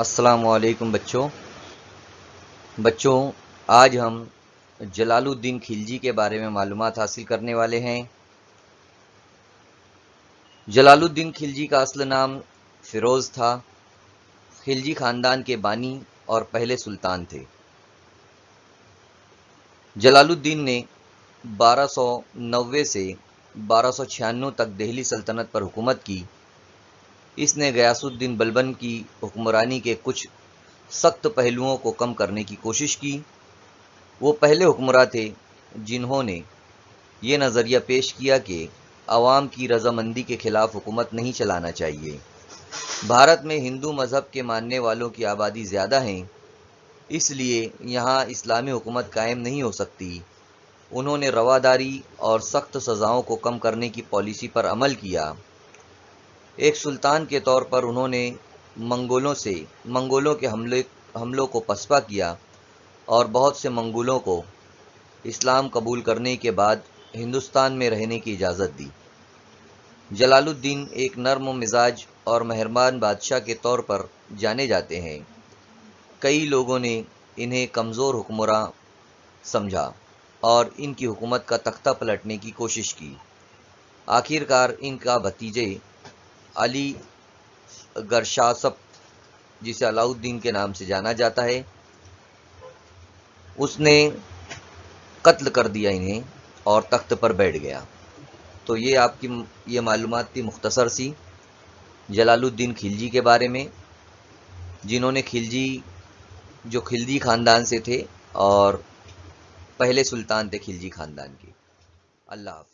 السلام علیکم بچوں آج ہم جلال الدین خلجی کے بارے میں معلومات حاصل کرنے والے ہیں۔ جلال الدین خلجی کا اصل نام فیروز تھا۔ خلجی خاندان کے بانی اور پہلے سلطان تھے۔ جلال الدین نے 1290 سے 1296 تک دہلی سلطنت پر حکومت کی۔ اس نے غیاث الدین بلبن کی حکمرانی کے کچھ سخت پہلوؤں کو کم کرنے کی کوشش کی۔ وہ پہلے حکمراں تھے جنہوں نے یہ نظریہ پیش کیا کہ عوام کی رضامندی کے خلاف حکومت نہیں چلانا چاہیے۔ بھارت میں ہندو مذہب کے ماننے والوں کی آبادی زیادہ ہے، اس لیے یہاں اسلامی حکومت قائم نہیں ہو سکتی۔ انہوں نے رواداری اور سخت سزاؤں کو کم کرنے کی پالیسی پر عمل کیا۔ ایک سلطان کے طور پر انہوں نے منگولوں کے حملوں کو پسپا کیا اور بہت سے منگولوں کو اسلام قبول کرنے کے بعد ہندوستان میں رہنے کی اجازت دی۔ جلال الدین ایک نرم مزاج اور مہربان بادشاہ کے طور پر جانے جاتے ہیں۔ کئی لوگوں نے انہیں کمزور حکمراں سمجھا اور ان کی حکومت کا تختہ پلٹنے کی کوشش کی۔ آخر کار ان کا بھتیجے علی گرشاسپ، جسے علاء الدین کے نام سے جانا جاتا ہے، اس نے قتل کر دیا انہیں اور تخت پر بیٹھ گیا۔ تو یہ آپ کی یہ معلومات تھی مختصر سی جلال الدین خلجی کے بارے میں، جنہوں نے خلجی خاندان سے تھے اور پہلے سلطان تھے خلجی خاندان کے۔ اللہ حافظ۔